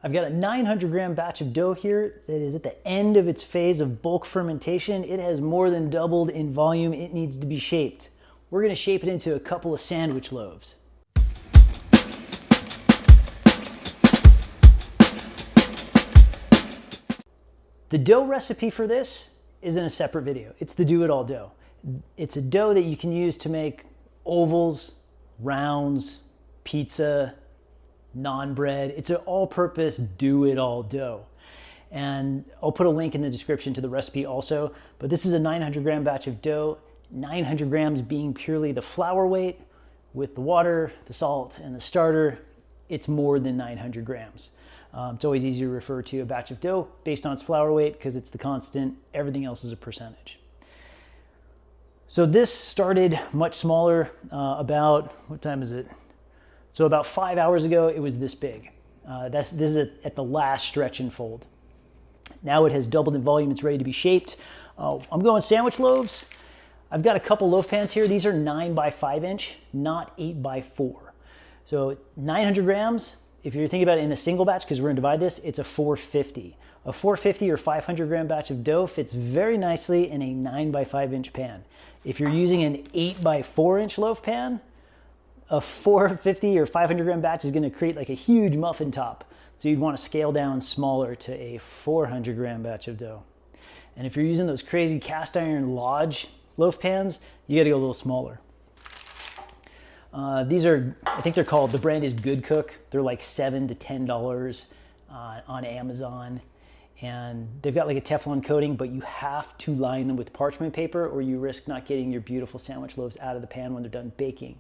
I've got a 900 gram batch of dough here that is at the end of its phase of bulk fermentation. It has more than doubled in volume. It needs to be shaped. We're gonna shape it into a couple of sandwich loaves. The dough recipe for this is in a separate video. It's the do-it-all dough. It's a dough that you can use to make ovals, rounds, pizza, naan bread. It's an all-purpose do-it-all dough. And I'll put a link in the description to the recipe also, but this is a 900 gram batch of dough, 900 grams being purely the flour weight. With the water, the salt, and the starter, it's more than 900 grams. It's always easy to refer to a batch of dough based on its flour weight because it's the constant. Everything else is a percentage. So this started much smaller, about, what time is it? So about 5 hours ago, it was this big. This is at the last stretch and fold. Now it has doubled in volume. It's ready to be shaped. I'm going sandwich loaves. I've got a couple loaf pans here. These are 9 by 5 inch, not 8 by 4. So 900 grams. If you're thinking about it in a single batch, because we're gonna divide this, it's a 450. A 450 or 500 gram batch of dough fits very nicely in a 9 by 5 inch pan. If you're using an 8 by 4 inch loaf pan, a 450 or 500 gram batch is gonna create like a huge muffin top. So you'd wanna scale down smaller to a 400 gram batch of dough. And if you're using those crazy cast iron Lodge loaf pans, you gotta go a little smaller. These are, I think they're called, the brand is Good Cook. They're like $7 to $10 on Amazon. And they've got like a Teflon coating, but you have to line them with parchment paper or you risk not getting your beautiful sandwich loaves out of the pan when they're done baking.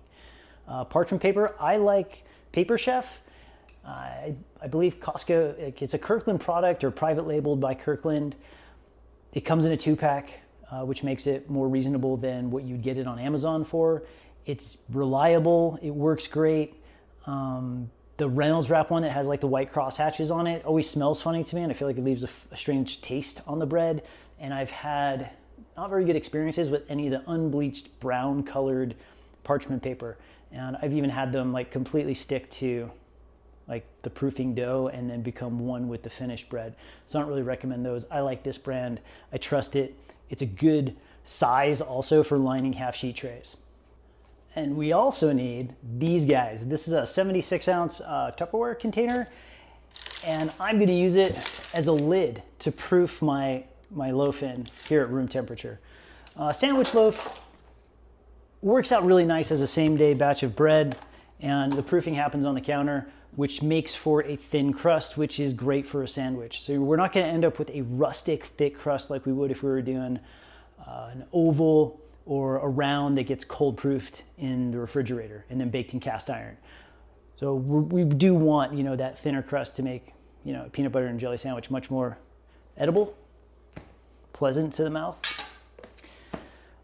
Parchment paper, I like Paper Chef. I believe Costco, it's a Kirkland product or private labeled by Kirkland. It comes in a 2-pack, which makes it more reasonable than what you'd get it on Amazon for. It's reliable, it works great. The Reynolds wrap one that has like the white cross hatches on it always smells funny to me, and I feel like it leaves a strange taste on the bread. And I've had not very good experiences with any of the unbleached brown colored parchment paper. And I've even had them like completely stick to like the proofing dough and then become one with the finished bread. So I don't really recommend those. I like this brand, I trust it. It's a good size also for lining half sheet trays. And we also need these guys. This is a 76 ounce Tupperware container, and I'm gonna use it as a lid to proof my loaf in here at room temperature. Sandwich loaf works out really nice as a same day batch of bread, and the proofing happens on the counter, which makes for a thin crust, which is great for a sandwich. So we're not gonna end up with a rustic thick crust like we would if we were doing an oval or a round that gets cold proofed in the refrigerator and then baked in cast iron. So we do want, you know, that thinner crust to make, you know, a peanut butter and jelly sandwich much more edible, pleasant to the mouth.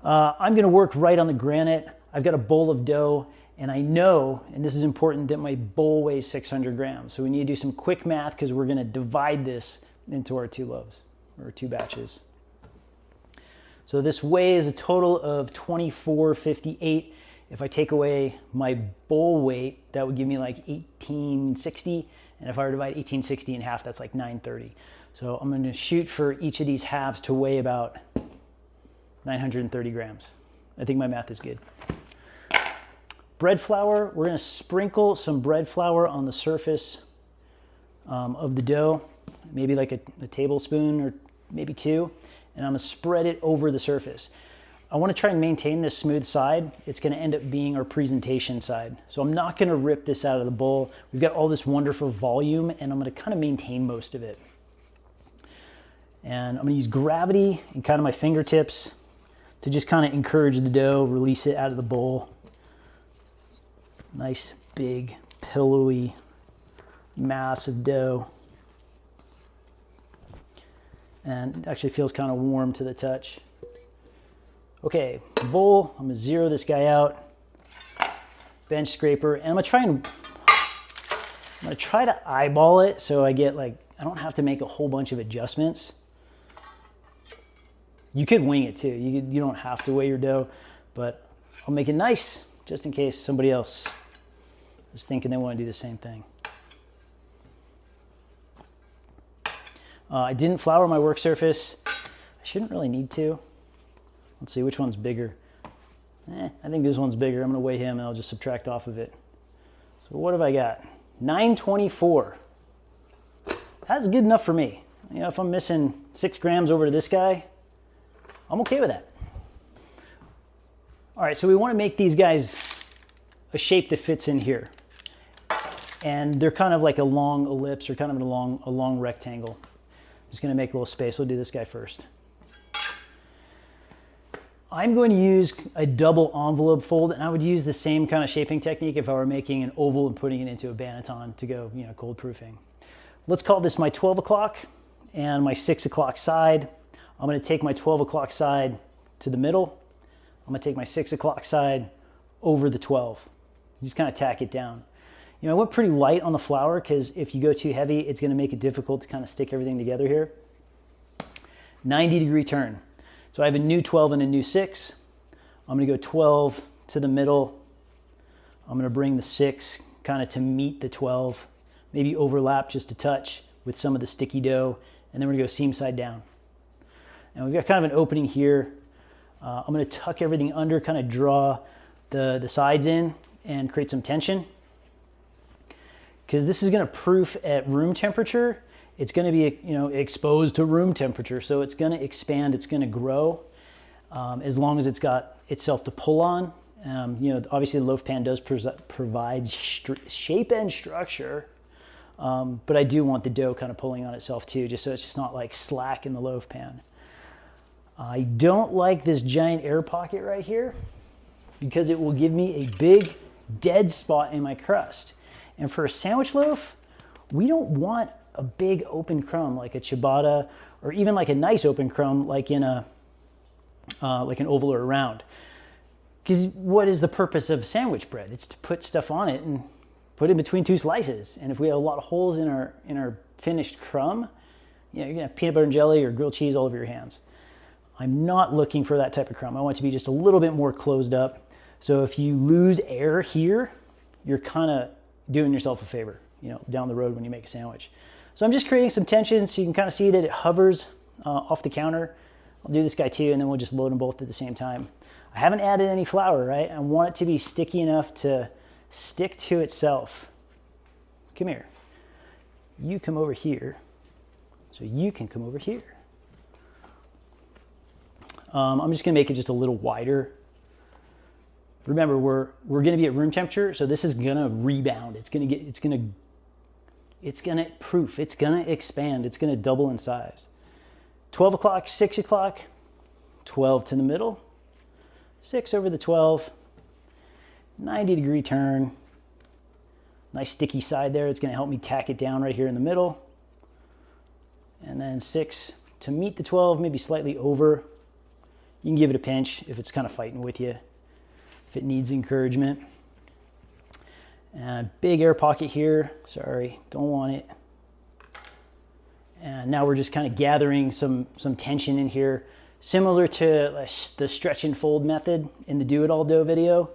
I'm gonna work right on the granite. I've got a bowl of dough, and I know, and this is important, that my bowl weighs 600 grams. So we need to do some quick math because we're gonna divide this into our 2 loaves, or 2 batches. So this weighs a total of 2458. If I take away my bowl weight, that would give me like 1860. And if I were to divide 1860 in half, that's like 930. So I'm gonna shoot for each of these halves to weigh about 930 grams. I think my math is good. Bread flour, we're gonna sprinkle some bread flour on the surface of the dough, maybe like a tablespoon or maybe 2. And I'm gonna spread it over the surface. I wanna try and maintain this smooth side. It's gonna end up being our presentation side. So I'm not gonna rip this out of the bowl. We've got all this wonderful volume, and I'm gonna kind of maintain most of it. And I'm gonna use gravity and kind of my fingertips to just kind of encourage the dough, release it out of the bowl. Nice, big, pillowy mass of dough. And it actually feels kind of warm to the touch. Okay, bowl, I'm gonna zero this guy out. Bench scraper, and I'm gonna try to eyeball it so I get like, I don't have to make a whole bunch of adjustments. You could wing it too. You don't have to weigh your dough, but I'll make it nice just in case somebody else is thinking they want to do the same thing. I didn't flour my work surface. I shouldn't really need to. Let's see, which one's bigger? I think this one's bigger. I'm gonna weigh him and I'll just subtract off of it. So what have I got? 924. That's good enough for me. You know, if I'm missing 6 grams over to this guy, I'm okay with that. All right, so we want to make these guys a shape that fits in here. And they're kind of like a long ellipse or kind of a long rectangle. I'm just going to make a little space. We'll do this guy first. I'm going to use a double envelope fold, and I would use the same kind of shaping technique if I were making an oval and putting it into a banneton to go, you know, cold proofing. Let's call this my 12 o'clock and my 6 o'clock side. I'm going to take my 12 o'clock side to the middle. I'm going to take my 6 o'clock side over the 12. Just kind of tack it down. You know, I went pretty light on the flour because if you go too heavy, it's going to make it difficult to kind of stick everything together here. 90-degree turn. So I have a new 12 and a new 6. I'm going to go 12 to the middle. I'm going to bring the 6 kind of to meet the 12, maybe overlap just a touch with some of the sticky dough, and then we're going to go seam side down. And we've got kind of an opening here. I'm going to tuck everything under, kind of draw the sides in and create some tension. Because this is going to proof at room temperature. It's going to be, you know, exposed to room temperature, so it's going to expand, it's going to grow as long as it's got itself to pull on. You know, obviously the loaf pan does provide shape and structure, but I do want the dough kind of pulling on itself too, just so it's just not like slack in the loaf pan. I don't like this giant air pocket right here because it will give me a big dead spot in my crust. And for a sandwich loaf, we don't want a big open crumb like a ciabatta, or even like a nice open crumb like in a like an oval or a round. Because what is the purpose of sandwich bread? It's to put stuff on it and put it between 2 slices. And if we have a lot of holes in our finished crumb, you know, you're gonna have peanut butter and jelly or grilled cheese all over your hands. I'm not looking for that type of crumb. I want it to be just a little bit more closed up. So if you lose air here, you're kind of doing yourself a favor, you know, down the road when you make a sandwich. So I'm just creating some tension so you can kind of see that it hovers off the counter. I'll do this guy too, and then we'll just load them both at the same time. I haven't added any flour, right? I want it to be sticky enough to stick to itself. Come here. You come over here, so you can come over here. I'm just gonna make it just a little wider. Remember, we're gonna be at room temperature, so this is gonna rebound. It's gonna proof, it's gonna expand, it's gonna double in size. 12 o'clock, 6 o'clock, 12 to the middle, 6 over the 12, 90-degree turn. Nice sticky side there. It's gonna help me tack it down right here in the middle. And then 6 to meet the 12, maybe slightly over. You can give it a pinch if it's kind of fighting with you, if it needs encouragement. And big air pocket here. Sorry, don't want it. And now we're just kind of gathering some tension in here, similar to the stretch and fold method in the Do It All dough video,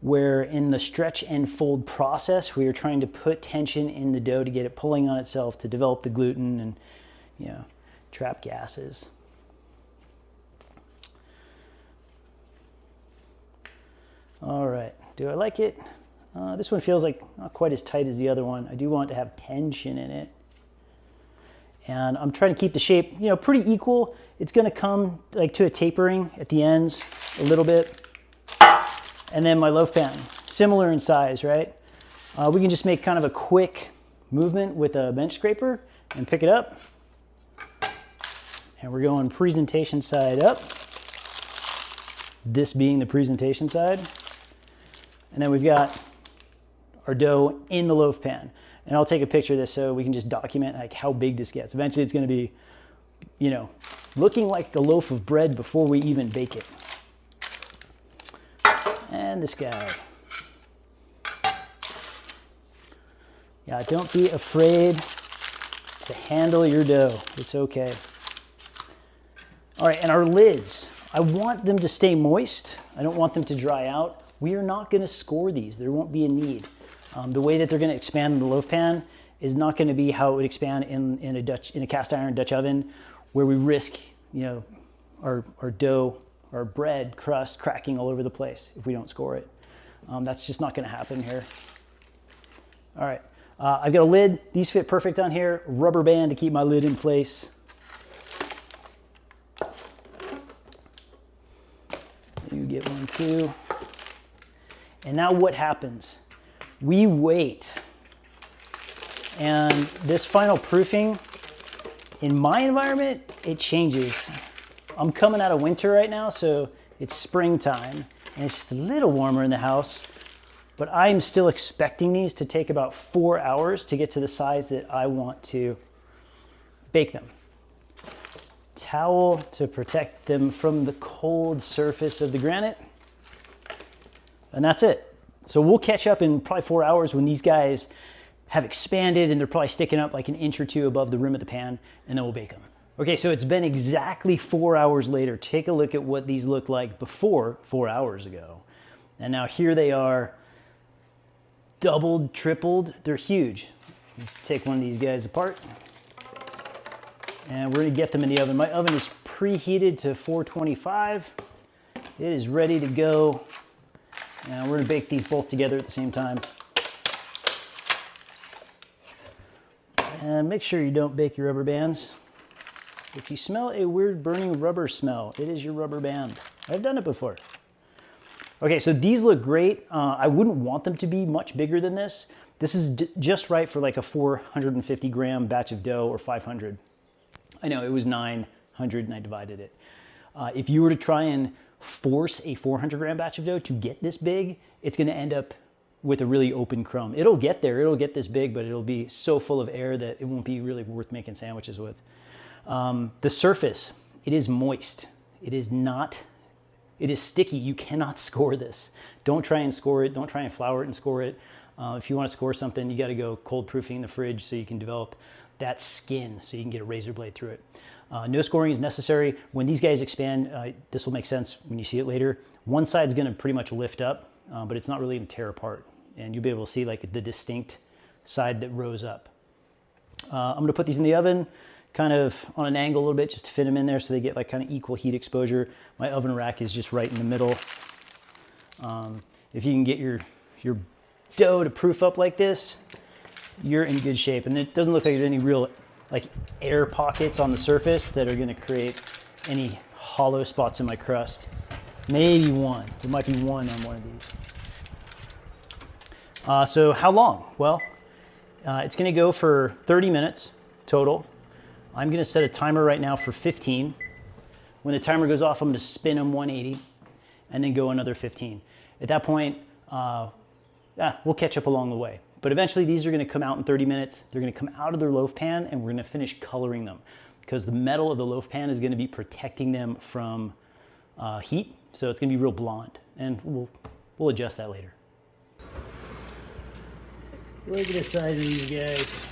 where in the stretch and fold process, we are trying to put tension in the dough to get it pulling on itself to develop the gluten and, you know, trap gases. All right, do I like it? This one feels like not quite as tight as the other one. I do want to have tension in it. And I'm trying to keep the shape, you know, pretty equal. It's gonna come like to a tapering at the ends a little bit. And then my loaf pan, similar in size, right? We can just make kind of a quick movement with a bench scraper and pick it up. And we're going presentation side up. This being the presentation side. And then we've got our dough in the loaf pan. And I'll take a picture of this so we can just document like how big this gets. Eventually it's gonna be, you know, looking like the loaf of bread before we even bake it. And this guy. Yeah, don't be afraid to handle your dough. It's okay. All right, and our lids. I want them to stay moist. I don't want them to dry out. We are not gonna score these. There won't be a need. The way that they're gonna expand in the loaf pan is not going to be how it would expand in a cast iron Dutch oven, where we risk, you know, our dough, our bread crust cracking all over the place if we don't score it. That's just not going to happen here. All right, I've got a lid. These fit perfect on here. Rubber band to keep my lid in place. You get one too. And now what happens? We wait. And this final proofing, in my environment, it changes. I'm coming out of winter right now, so it's springtime, and it's just a little warmer in the house, but I'm still expecting these to take about 4 hours to get to the size that I want to bake them. Towel to protect them from the cold surface of the granite, and that's it. So we'll catch up in probably 4 hours when these guys have expanded and they're probably sticking up like an inch or two above the rim of the pan, and then we'll bake them. Okay, so it's been exactly 4 hours later. Take a look at what these look like before 4 hours ago. And now here they are, doubled, tripled. They're huge. Take one of these guys apart, and we're gonna get them in the oven. My oven is preheated to 425. It is ready to go. And we're gonna bake these both together at the same time. And make sure you don't bake your rubber bands. If you smell a weird burning rubber smell, it is your rubber band. I've done it before. Okay, so these look great. I wouldn't want them to be much bigger than this. This is just right for like a 450 gram batch of dough, or 500. I know it was 900 and I divided it. If you were to try and force a 400 gram batch of dough to get this big, it's gonna end up with a really open crumb. It'll get there, it'll get this big, but it'll be so full of air that it won't be really worth making sandwiches with. The surface, it is moist. It is sticky. You cannot score this. Don't try and score it. Don't try and flour it and score it. If you want to score something, you got to go cold proofing in the fridge so you can develop that skin so you can get a razor blade through it. No scoring is necessary. When these guys expand, this will make sense when you see it later. One side's going to pretty much lift up, but it's not really going to tear apart. And you'll be able to see like the distinct side that rose up. I'm going to put these in the oven kind of on an angle a little bit just to fit them in there so they get like kind of equal heat exposure. My oven rack is just right in the middle. If you can get your dough to proof up like this, you're in good shape. And it doesn't look like there's any real like air pockets on the surface that are going to create any hollow spots in my crust. Maybe one. There might be one on one of these. So how long? Well, it's going to go for 30 minutes total. I'm going to set a timer right now for 15. When the timer goes off, I'm going to spin them 180 and then go another 15. At that point, we'll catch up along the way. But eventually these are going to come out in 30 minutes. They're going to come out of their loaf pan and we're going to finish coloring them because the metal of the loaf pan is going to be protecting them from heat. So it's going to be real blonde, and we'll adjust that later. Look at the size of these guys.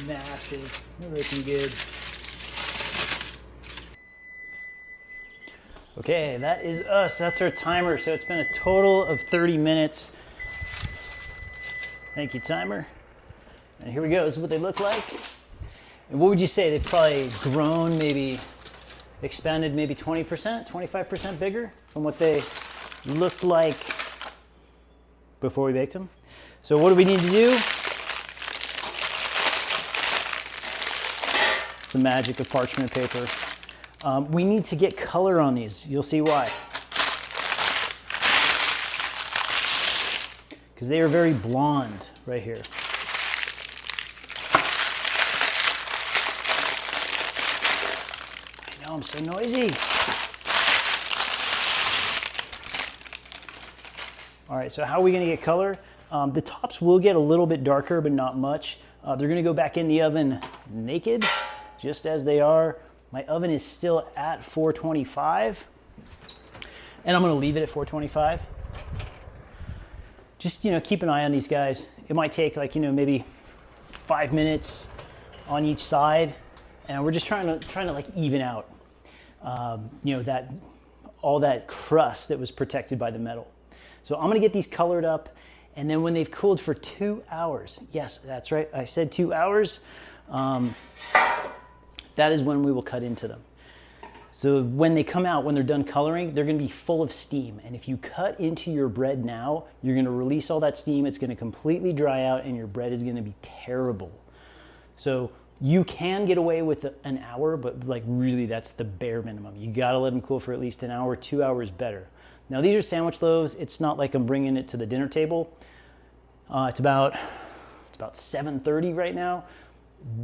Massive. They're looking good. Okay, that is us. That's our timer. So it's been a total of 30 minutes. Thank you, timer. And here we go. This is what they look like. And what would you say? They've probably grown, maybe expanded maybe 20%, 25% bigger from what they looked like before we baked them. So what do we need to do? It's the magic of parchment paper. We need to get color on these. You'll see why. Because they are very blonde right here. I know, I'm so noisy. All right, so how are we gonna get color? The tops will get a little bit darker, but not much. They're gonna go back in the oven naked, just as they are. My oven is still at 425, and I'm gonna leave it at 425. Just, keep an eye on these guys. It might take like, maybe 5 minutes on each side, and we're just trying to like even out, all that crust that was protected by the metal. So I'm gonna get these colored up, And then when they've cooled for 2 hours, yes, that's right, I said 2 hours, that is when we will cut into them. So when they come out, when they're done coloring, they're gonna be full of steam. And if you cut into your bread now, you're gonna release all that steam, it's gonna completely dry out, and your bread is gonna be terrible. So you can get away with an hour, but like really that's the bare minimum. You gotta let them cool for at least an hour, 2 hours better. Now these are sandwich loaves. It's not like I'm bringing it to the dinner table. It's about 7:30 right now.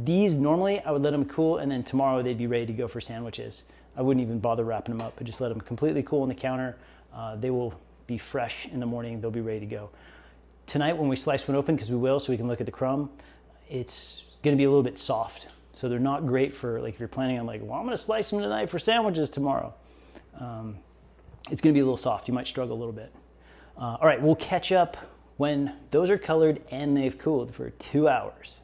These normally I would let them cool, and then tomorrow they'd be ready to go for sandwiches. I wouldn't even bother wrapping them up, but just let them completely cool on the counter. They will be fresh in the morning. They'll be ready to go. Tonight when we slice one open, because we will, so we can look at the crumb, it's gonna be a little bit soft. So they're not great for, like, if you're planning on like, well, I'm gonna slice them tonight for sandwiches tomorrow. It's gonna be a little soft. You might struggle a little bit. All right, we'll catch up when those are colored and they've cooled for 2 hours.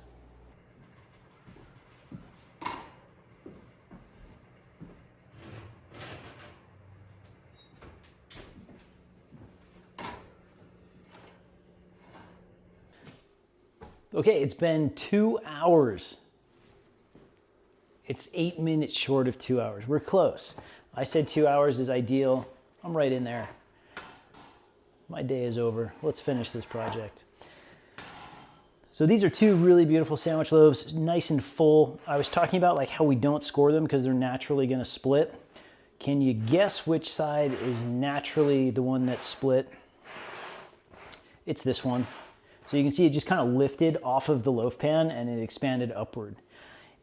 Okay, it's been 2 hours. It's 8 minutes short of 2 hours. We're close. I said 2 hours is ideal. I'm right in there. My day is over. Let's finish this project. So these are two really beautiful sandwich loaves, nice and full. I was talking about like how we don't score them because they're naturally gonna split. Can you guess which side is naturally the one that's split? It's this one. So you can see it just kind of lifted off of the loaf pan and it expanded upward.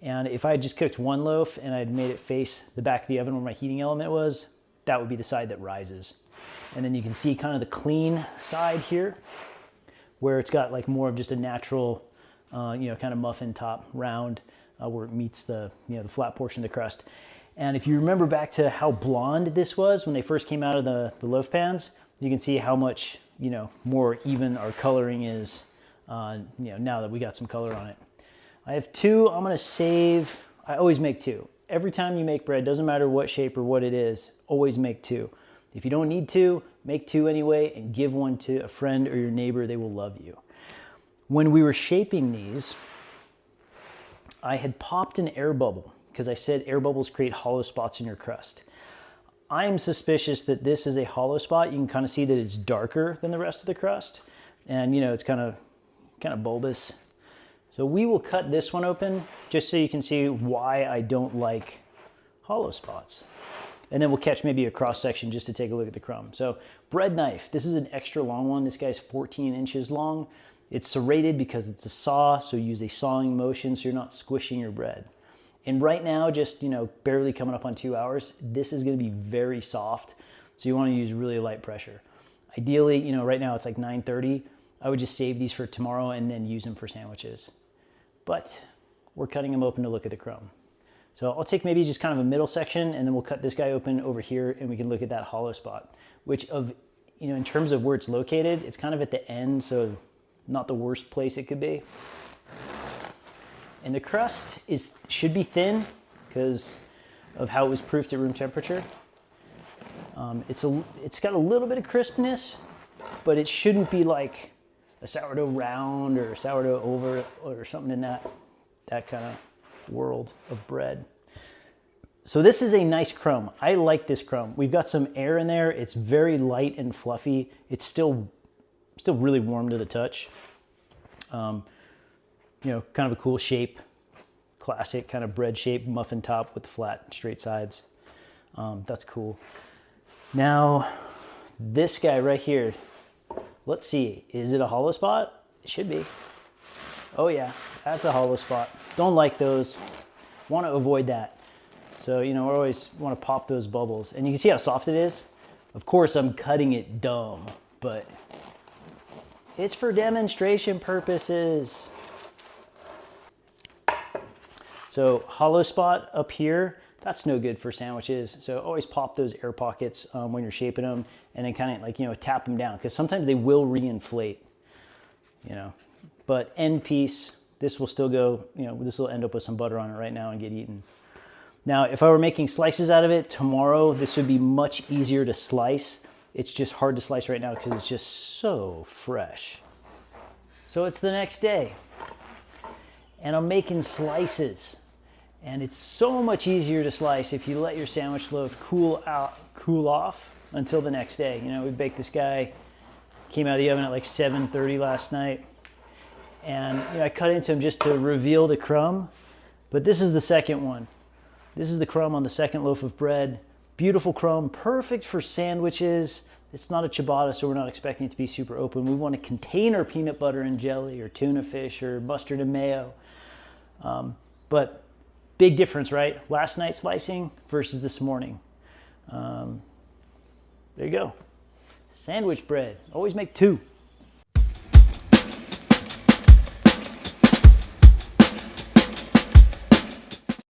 And if I had just cooked one loaf and I'd made it face the back of the oven where my heating element was, that would be the side that rises. And then you can see kind of the clean side here where it's got like more of just a natural, kind of muffin top, round, where it meets the, the flat portion of the crust. And if you remember back to how blonde this was when they first came out of the loaf pans, you can see how much, more even our coloring is, now that we got some color on it. I have two. I'm gonna save. I always make two. Every time you make bread, doesn't matter what shape or what it is, always make two. If you don't need two, make two anyway and give one to a friend or your neighbor. They will love you. When we were shaping these, I had popped an air bubble because I said air bubbles create hollow spots in your crust. I'm suspicious that this is a hollow spot. You can kind of see that it's darker than the rest of the crust. And it's kind of bulbous. So we will cut this one open just so you can see why I don't like hollow spots. And then we'll catch maybe a cross section just to take a look at the crumb. So bread knife, this is an extra long one. This guy's 14 inches long. It's serrated because it's a saw, so use a sawing motion so you're not squishing your bread. And right now, just barely coming up on 2 hours, this is gonna be very soft. So you wanna use really light pressure. Ideally, right now it's like 9:30. I would just save these for tomorrow and then use them for sandwiches. But we're cutting them open to look at the crumb. So I'll take maybe just kind of a middle section and then we'll cut this guy open over here and we can look at that hollow spot, which in terms of where it's located, it's kind of at the end, so not the worst place it could be. And the crust should be thin because of how it was proofed at room temperature. It's got a little bit of crispness, but it shouldn't be like a sourdough round or a sourdough over or something in that kind of world of bread. So this is a nice crumb. I like this crumb. We've got some air in there. It's very light and fluffy. It's still really warm to the touch. Kind of a cool shape, classic kind of bread shape, muffin top with flat straight sides. That's cool. Now, this guy right here, let's see, is it a hollow spot? It should be. Oh yeah, that's a hollow spot. Don't like those, want to avoid that. So, we always want to pop those bubbles. And you can see how soft it is. Of course, I'm cutting it dumb, but it's for demonstration purposes. So hollow spot up here, that's no good for sandwiches. So always pop those air pockets when you're shaping them and then kind of tap them down because sometimes they will reinflate, But end piece, this will still go, this will end up with some butter on it right now and get eaten. Now, if I were making slices out of it tomorrow, this would be much easier to slice. It's just hard to slice right now because it's just so fresh. So it's the next day, and I'm making slices. And it's so much easier to slice if you let your sandwich loaf cool off until the next day. You know, we baked this guy, came out of the oven at like 7:30 last night. And you know, I cut into him just to reveal the crumb. But this is the second one. This is the crumb on the second loaf of bread. Beautiful crumb, perfect for sandwiches. It's not a ciabatta, so we're not expecting it to be super open. We want to contain our peanut butter and jelly or tuna fish or mustard and mayo. But big difference, right? Last night slicing versus this morning. There you go. Sandwich bread. Always make two.